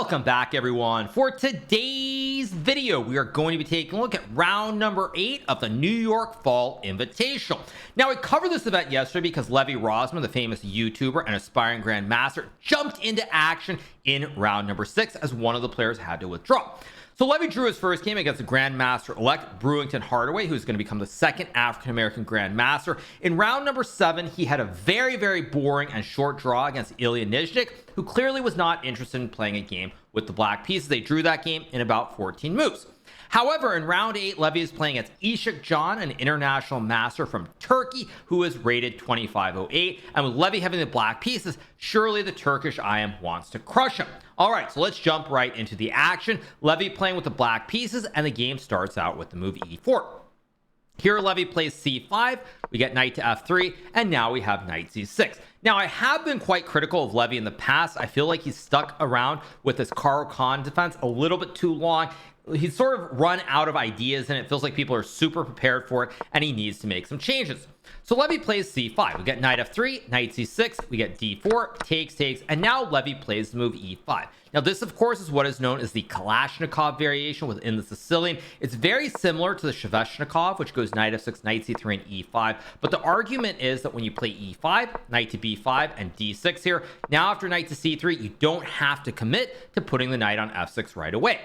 Welcome back, everyone. For today's video, we are going to be taking a look at round number 8 of the New York Fall Invitational. Now, I covered this event yesterday because Levy Rozman, the famous YouTuber and aspiring Grandmaster, jumped into action in round number 6 as one of the players had to withdraw. So Levy drew his first game against the Grandmaster-elect Brewington Hardaway, who's going to become the second African-American Grandmaster. In round number 7, he had a very boring and short draw against Ilya Nizhnik, who clearly was not interested in playing a game with the black pieces. They drew that game in about 14 moves. However, in round 8, Levy is playing against Isik Can, an international master from Turkey, who is rated 2508. And with Levy having the black pieces, surely the Turkish IM wants to crush him. All right, so let's jump right into the action. Levy playing with the black pieces, and the game starts out with the move e4. Here, Levy plays c5, we get knight to f3, and now we have knight c6. Now, I have been quite critical of Levy in the past. I feel like he's stuck around with this Caro-Kann defense a little bit too long. He's sort of run out of ideas, and it feels like people are super prepared for it, and he needs to make some changes. So Levy plays c5. We get knight f3, knight c6, we get d4, takes, and now Levy plays the move e5. Now, this, of course, is what is known as the Kalashnikov variation within the Sicilian. It's very similar to the Sveshnikov, which goes knight f6, knight c3, and e5. But the argument is that when you play e5, knight to b5, and d6 here, now after knight to c3, you don't have to commit to putting the knight on f6 right away.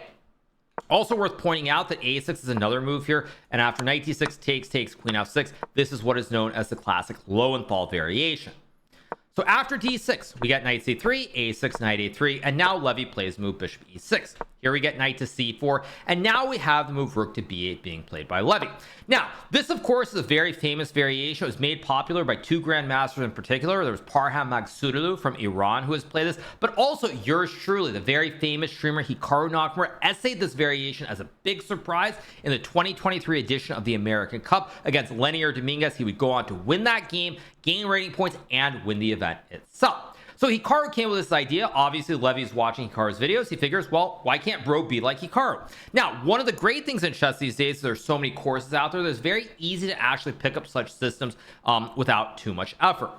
Also worth pointing out that a6 is another move here, and after knight d6 takes queen f6, this is what is known as the classic Lowenthal variation. So after d6, we get knight c3, a6, knight a3, and now Levy plays move bishop e6. Here we get knight to c4, and now we have the move rook to b8 being played by Levy. Now, this, of course, is a very famous variation. It was made popular by two grandmasters in particular. There was Parham Maghsoodloo from Iran who has played this, but also yours truly, the very famous streamer Hikaru Nakamura, essayed this variation as a big surprise in the 2023 edition of the American Cup against Lenier Dominguez. He would go on to win that game, gain rating points, and win the event itself. So Hikaru came with this idea. Obviously, Levy's watching Hikaru's videos. He figures, well, why can't bro be like Hikaru? Now, one of the great things in chess these days is there's so many courses out there that it's very easy to actually pick up such systems without too much effort.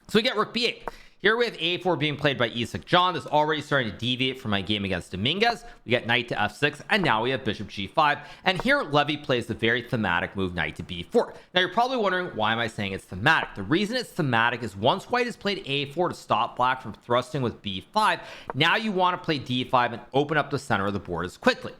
So we get rook b8. Here we have a4 being played by Isik Can. This is already starting to deviate from my game against Dominguez. We get knight to f6, and now we have bishop g5. And here Levy plays the very thematic move knight to b4. Now you're probably wondering, why am I saying it's thematic? The reason it's thematic is once white has played a4 to stop black from thrusting with b5, now you want to play d5 and open up the center of the board as quickly.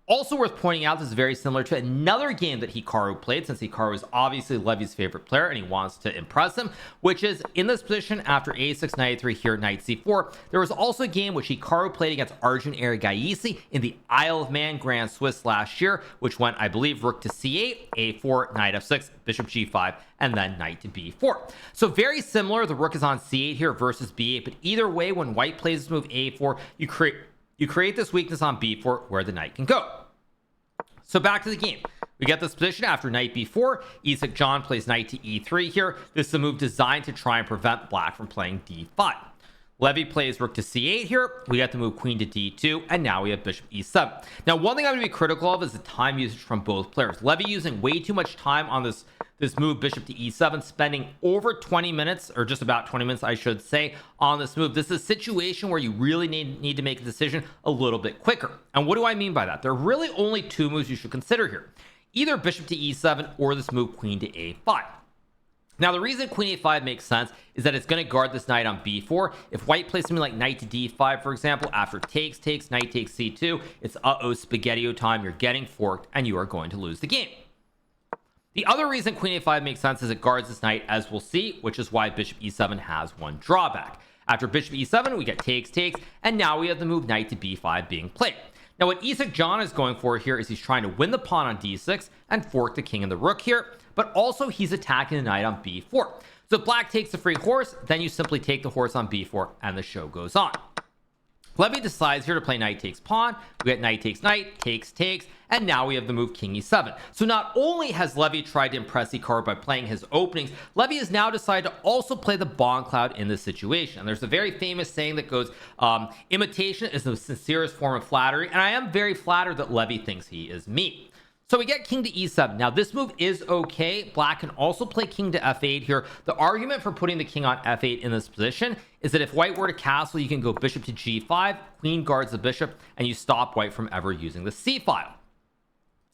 Also worth pointing out, this is very similar to another game that Hikaru played, since Hikaru is obviously Levy's favorite player and he wants to impress him, which is in this position after a6, knight a3, here knight c4. There was also a game which Hikaru played against Arjun Erigaisi in the Isle of Man Grand Swiss last year, which went, I believe, rook to c8, a4, knight f6, bishop g5, and then knight to b4. So very similar, the rook is on c8 here versus b8, but either way, when white plays this move a4, you create this weakness on b4 where the knight can go. So back to the game. We get this position after knight b4. Isik Can plays knight to e3 here. This is a move designed to try and prevent black from playing d5. Levy plays rook to c8 here. We get the move queen to d2, and now we have bishop e7. Now, one thing I'm going to be critical of is the time usage from both players. Levy using way too much time on this move bishop to e7, spending over 20 minutes, or just about 20 minutes, I should say, on this move. This is a situation where you really need to make a decision a little bit quicker. And what do I mean by that? There are really only two moves you should consider here. Either bishop to e7 or this move queen to a5. Now, the reason queen a5 makes sense is that it's going to guard this knight on b4. If white plays something like knight to d5, for example, after takes, knight takes c2, it's spaghetti-o time. You're getting forked, and you are going to lose the game. The other reason queen a5 makes sense is it guards this knight, as we'll see, which is why bishop e7 has one drawback. After bishop e7, we get takes, and now we have the move knight to b5 being played. Now, what Isik Can is going for here is he's trying to win the pawn on d6 and fork the king and the rook here, but also he's attacking the knight on b4. So if black takes the free horse, then you simply take the horse on b4, and the show goes on. Levy decides here to play knight takes pawn. We get knight, takes, and now we have the move king e7. So not only has Levy tried to impress Hikaru by playing his openings, Levy has now decided to also play the bomb cloud in this situation. And there's a very famous saying that goes, imitation is the sincerest form of flattery, and I am very flattered that Levy thinks he is me. So we get king to e7. Now this move is okay. Black can also play king to f8 here. The argument for putting the king on f8 in this position is that if white were to castle, you can go bishop to g5, queen guards the bishop, and you stop white from ever using the c file.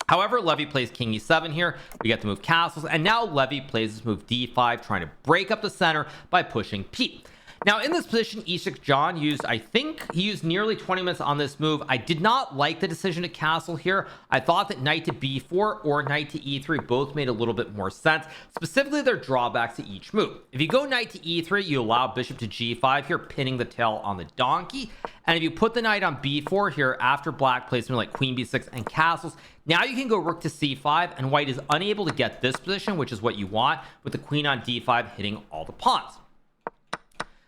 However, Levy plays king e7 here. We get to move castles, and now Levy plays this move d5, trying to break up the center by pushing p. Now in this position, Isik John used, I think he used nearly 20 minutes on this move. I did not like the decision to castle here. I thought that knight to b4 or knight to e3 both made a little bit more sense, specifically their drawbacks to each move. If you go knight to e3, you allow bishop to g5 here, pinning the tail on the donkey. And if you put the knight on b4 here after black plays something like queen b6 and castles, now you can go rook to c5, and white is unable to get this position, which is what you want, with the queen on d5 hitting all the pawns.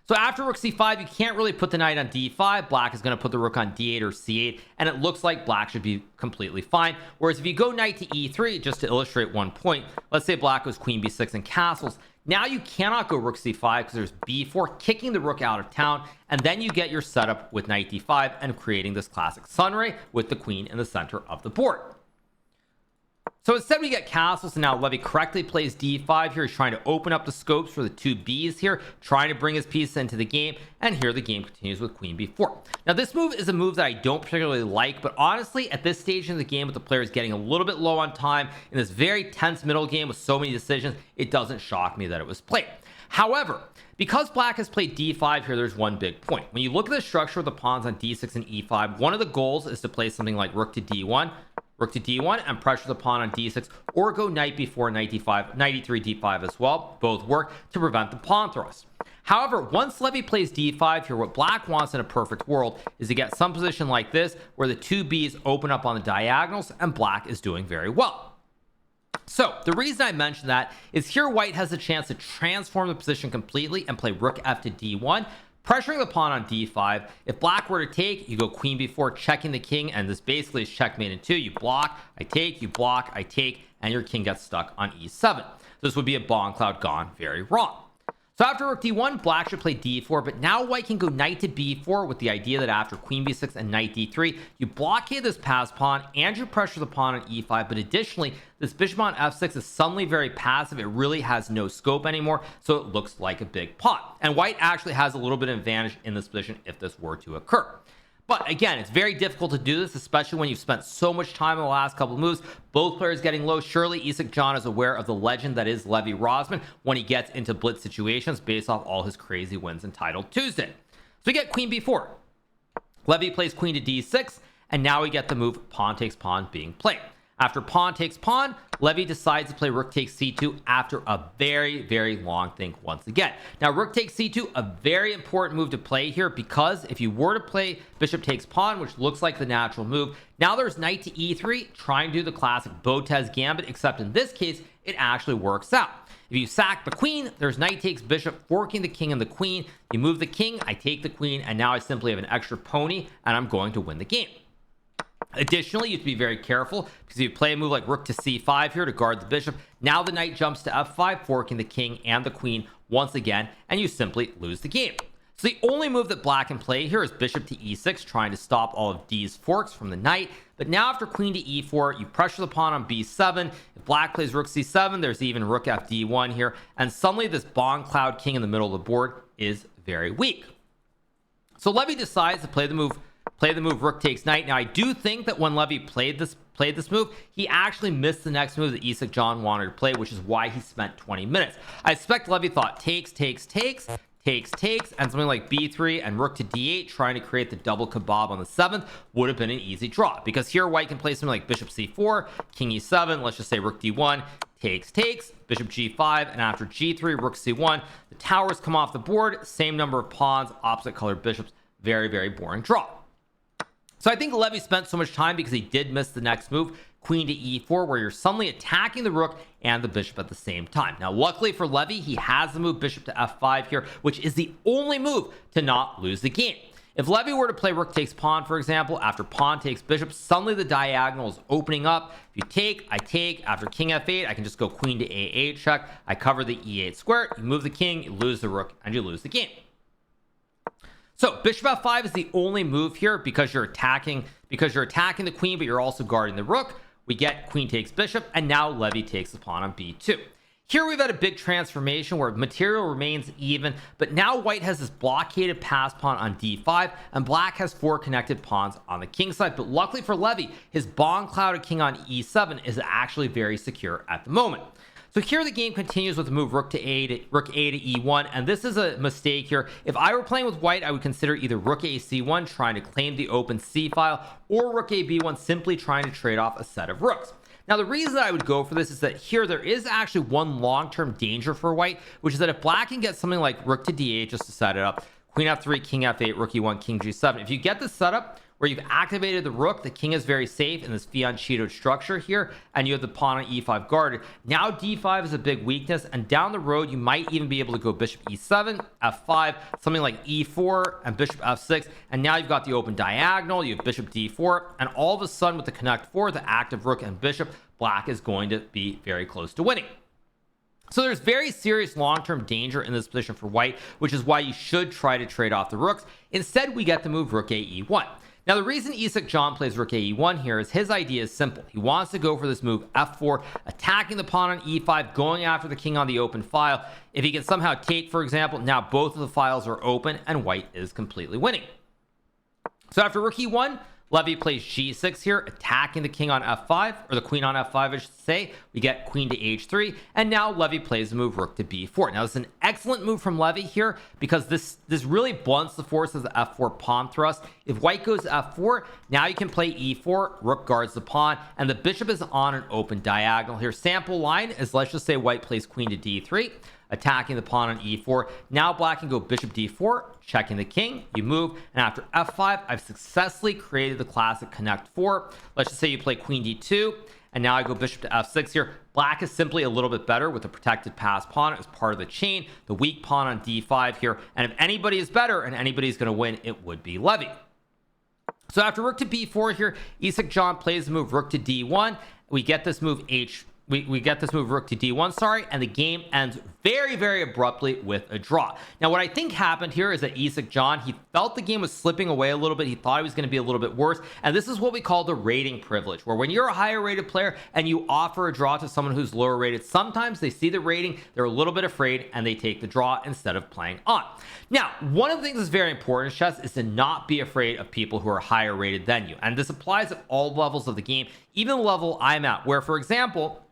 So after rook c5, you can't really put the knight on d5. Black is going to put the rook on d8 or c8, and it looks like black should be completely fine. Whereas if you go knight to e3, just to illustrate one point, let's say black goes queen b6 and castles. Now you cannot go rook c5 because there's b4 kicking the rook out of town, and then you get your setup with knight d5 and creating this classic sunray with the queen in the center of the board. So instead we get castles, and now Levy correctly plays d5 here. He's trying to open up the scopes for the two b's here, trying to bring his piece into the game, and here the game continues with queen b4. Now this move is a move that I don't particularly like, but honestly at this stage in the game with the players getting a little bit low on time in this very tense middle game with so many decisions, it doesn't shock me that it was played. However, because black has played d5 here, there's one big point. When you look at the structure of the pawns on d6 and e5, one of the goals is to play something like rook to d1, and pressure the pawn on d6, or go knight b4, knight d5, knight e3, d5 as well. Both work to prevent the pawn thrust. However, once Levy plays d5 here, what black wants in a perfect world is to get some position like this where the two b's open up on the diagonals, and black is doing very well. So the reason I mention that is here white has a chance to transform the position completely and play rook f to d1, pressuring the pawn on d5. If black were to take, you go queen b4, checking the king, and this basically is checkmate in two. You block, I take, you block, I take, and your king gets stuck on e7. This would be a bomb cloud gone very wrong. So after rook d1, black should play d4, but now white can go knight to b4 with the idea that after queen b6 and knight d3, you blockade this pass pawn and you pressure the pawn on e5, but additionally, this bishop on f6 is suddenly very passive. It really has no scope anymore, so it looks like a big pawn. And white actually has a little bit of advantage in this position if this were to occur. But again, it's very difficult to do this, especially when you've spent so much time in the last couple of moves. Both players getting low. Surely Isik John is aware of the legend that is Levy Rozman when he gets into blitz situations based off all his crazy wins in Title Tuesday. So we get queen b4. Levy plays queen to d6, and now we get the move pawn takes pawn being played. After pawn takes pawn, Levy decides to play rook takes c2 after a very, very long think once again. Now, rook takes c2, a very important move to play here, because if you were to play bishop takes pawn, which looks like the natural move, now there's knight to e3, trying to do the classic Botez gambit, except in this case, it actually works out. If you sack the queen, there's knight takes bishop, forking the king and the queen. You move the king, I take the queen, and now I simply have an extra pony, and I'm going to win the game. Additionally, you have to be very careful because if you play a move like rook to c5 here to guard the bishop, now the knight jumps to f5, forking the king and the queen once again, and you simply lose the game. So the only move that black can play here is bishop to e6, trying to stop all of D's forks from the knight. But now after queen to e4, you pressure the pawn on b7. If black plays rook c7, there's even rook f d1 here, and suddenly this bomb cloud king in the middle of the board is very weak. So Levy decides to play the move rook takes knight. Now I do think that when Levy played this move, he actually missed the next move that Isik John wanted to play, which is why he spent 20 minutes. I expect Levy thought takes, and something like b3 and rook to d8, trying to create the double kebab on the 7th, would have been an easy draw, because here white can play something like bishop c4, king e7, let's just say rook d1, takes, bishop g5, and after g3, rook c1, the towers come off the board, same number of pawns, opposite colored bishops. Very, very boring draw. So I think Levy spent so much time because he did miss the next move, queen to e4, where you're suddenly attacking the rook and the bishop at the same time. Now, luckily for Levy, he has the move bishop to f5 here, which is the only move to not lose the game. If Levy were to play rook takes pawn, for example, after pawn takes bishop, suddenly the diagonal is opening up. If you take, I take. After king f8, I can just go queen to a8 check. I cover the e8 square. You move the king, you lose the rook, and you lose the game. So bishop f5 is the only move here because you're attacking the queen, but you're also guarding the rook. We get queen takes bishop, and now Levy takes the pawn on b2. Here we've had a big transformation where material remains even, but now white has this blockaded pass pawn on d5, and black has 4 connected pawns on the king side. But luckily for Levy, his bomb clouded king on e7 is actually very secure at the moment. So here the game continues with the move rook a to e1, and this is a mistake here. If I were playing with white, I would consider either rook a c1 trying to claim the open c file, or rook a b1 simply trying to trade off a set of rooks. Now, the reason that I would go for this is that here there is actually one long-term danger for white, which is that if black can get something like rook to d8 just to set it up, queen f3, king f8, rook e1, king g7. If you get this setup where you've activated the rook, the king is very safe in this fianchettoed structure here, and you have the pawn on e5 guarded. Now d5 is a big weakness, and down the road you might even be able to go bishop e7, f5, something like e4, and bishop f6, and now you've got the open diagonal, you have bishop d4, and all of a sudden with the connect 4, the active rook and bishop, black is going to be very close to winning. So there's very serious long-term danger in this position for white, which is why you should try to trade off the rooks. Instead, we get the move rook a e1. Now, the reason Isik John plays rook a e1 here is his idea is simple. He wants to go for this move f4, attacking the pawn on e5, going after the king on the open file. If he can somehow take, for example, now both of the files are open and white is completely winning. So after rook e1, Levy plays g6 here, attacking the king on f5, or the queen on f5, I should say. We get queen to h3, and now Levy plays the move rook to b4. Now, this is an excellent move from Levy here because this really blunts the force of the f4 pawn thrust. If white goes f4, now you can play e4, rook guards the pawn, and the bishop is on an open diagonal here. Sample line is, let's just say white plays queen to d3, attacking the pawn on e4. Now black can go bishop d4, checking the king. You move, and after f5, I've successfully created the classic connect 4. Let's just say you play queen d2, and now I go bishop to f6 here. Black is simply a little bit better with the protected pass pawn as part of the chain, the weak pawn on d5 here. And if anybody is better and anybody's going to win, it would be Levy. So after rook to b4 here, Isik John plays the move rook to d1. We get this move we get this move rook to d1, sorry, and the game ends very, very abruptly with a draw. Now, what I think happened here is that Isik John, he felt the game was slipping away a little bit. He thought it was going to be a little bit worse, and this is what we call the rating privilege, where when you're a higher rated player and you offer a draw to someone who's lower rated, sometimes they see the rating, they're a little bit afraid, and they take the draw instead of playing on. Now, one of the things that's very important in chess is to not be afraid of people who are higher rated than you, and this applies at all levels of the game, even the level I'm at, where, for example,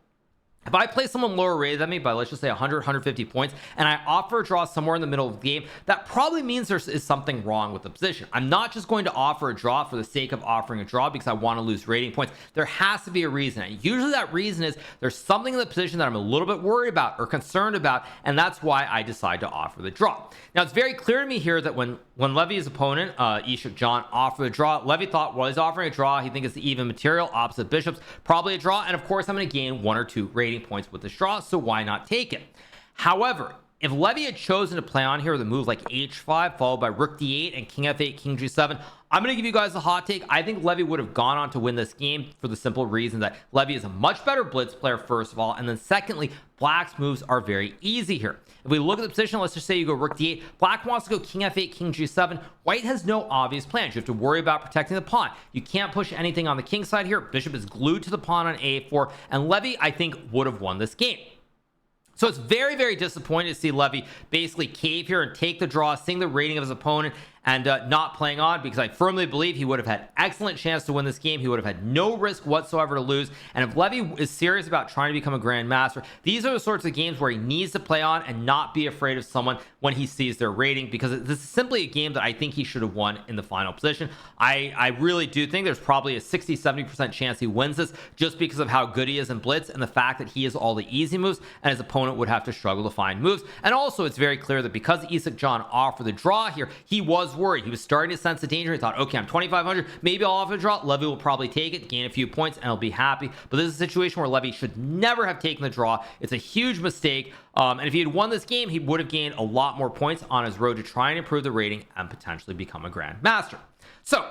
if I play someone lower rated than me by, let's just say 100, 150 points, and I offer a draw somewhere in the middle of the game, that probably means there is something wrong with the position. I'm not just going to offer a draw for the sake of offering a draw because I want to lose rating points. There has to be a reason. And usually that reason is there's something in the position that I'm a little bit worried about or concerned about, and that's why I decide to offer the draw. Now, it's very clear to me here that when Levy's opponent, Isik John, offered a draw, Levy thought, well, he's offering a draw. He thinks it's even material, opposite bishops, probably a draw. And of course, I'm going to gain 1 or 2 rating points with this draw, so why not take it? However, if Levy had chosen to play on here with a move like h5 followed by rook d8 and king f8, king g7, I'm going to give you guys a hot take. I think Levy would have gone on to win this game for the simple reason that Levy is a much better blitz player, first of all, and then secondly, black's moves are very easy here. If we look at the position, let's just say you go rook d8, black wants to go king f8, king g7, white has no obvious plans. You have to worry about protecting the pawn. You can't push anything on the king side here. Bishop is glued to the pawn on a4, and Levy, I think, would have won this game. So it's very, very disappointing to see Levy basically cave here and take the draw, seeing the rating of his opponent, and not playing on, because I firmly believe he would have had excellent chance to win this game. He would have had no risk whatsoever to lose. And if Levy is serious about trying to become a grandmaster, these are the sorts of games where he needs to play on and not be afraid of someone when he sees their rating, because this is simply a game that I think he should have won in the final position. I really do think there's probably a 60-70% chance he wins this just because of how good he is in blitz and the fact that he has all the easy moves and his opponent would have to struggle to find moves. And also, it's very clear that because Isik John offered the draw here, he was worried. He was starting to sense the danger. He thought, okay, I'm 2,500. Maybe I'll offer a draw. Levy will probably take it, gain a few points, and he'll be happy. But this is a situation where Levy should never have taken the draw. It's a huge mistake. And if he had won this game, he would have gained a lot more points on his road to try and improve the rating and potentially become a grandmaster. So,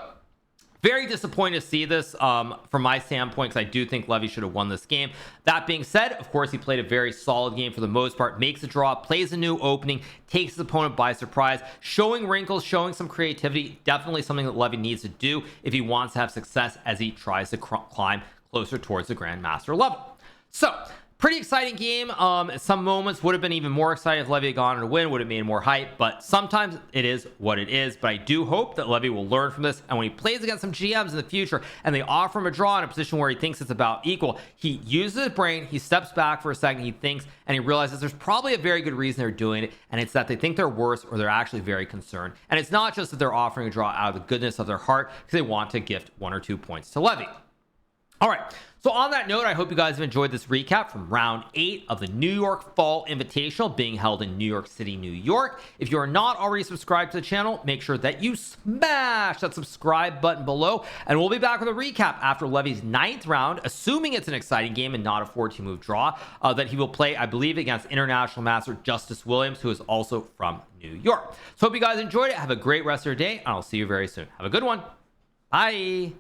very disappointed to see this from my standpoint, because I do think Levy should have won this game. That being said, of course, he played a very solid game for the most part, makes a draw, plays a new opening, takes his opponent by surprise, showing wrinkles, showing some creativity. Definitely something that Levy needs to do if he wants to have success as he tries to climb closer towards the Grandmaster level. So pretty exciting game. Some moments would have been even more exciting if Levy had gone on to win, would have made more hype, but sometimes it is what it is. But I do hope that Levy will learn from this, and when he plays against some GMs in the future and they offer him a draw in a position where he thinks it's about equal, he uses his brain, he steps back for a second, he thinks, and he realizes there's probably a very good reason they're doing it, and it's that they think they're worse or they're actually very concerned. And it's not just that they're offering a draw out of the goodness of their heart because they want to gift 1 or 2 points to Levy. All right, so on that note, I hope you guys have enjoyed this recap from round 8 of the New York Fall Invitational being held in New York City, New York. If you are not already subscribed to the channel, make sure that you smash that subscribe button below, and we'll be back with a recap after Levy's 9th round, assuming it's an exciting game and not a 14-move draw, that he will play, I believe, against International Master Justice Williams, who is also from New York. So hope you guys enjoyed it. Have a great rest of your day, and I'll see you very soon. Have a good one. Bye.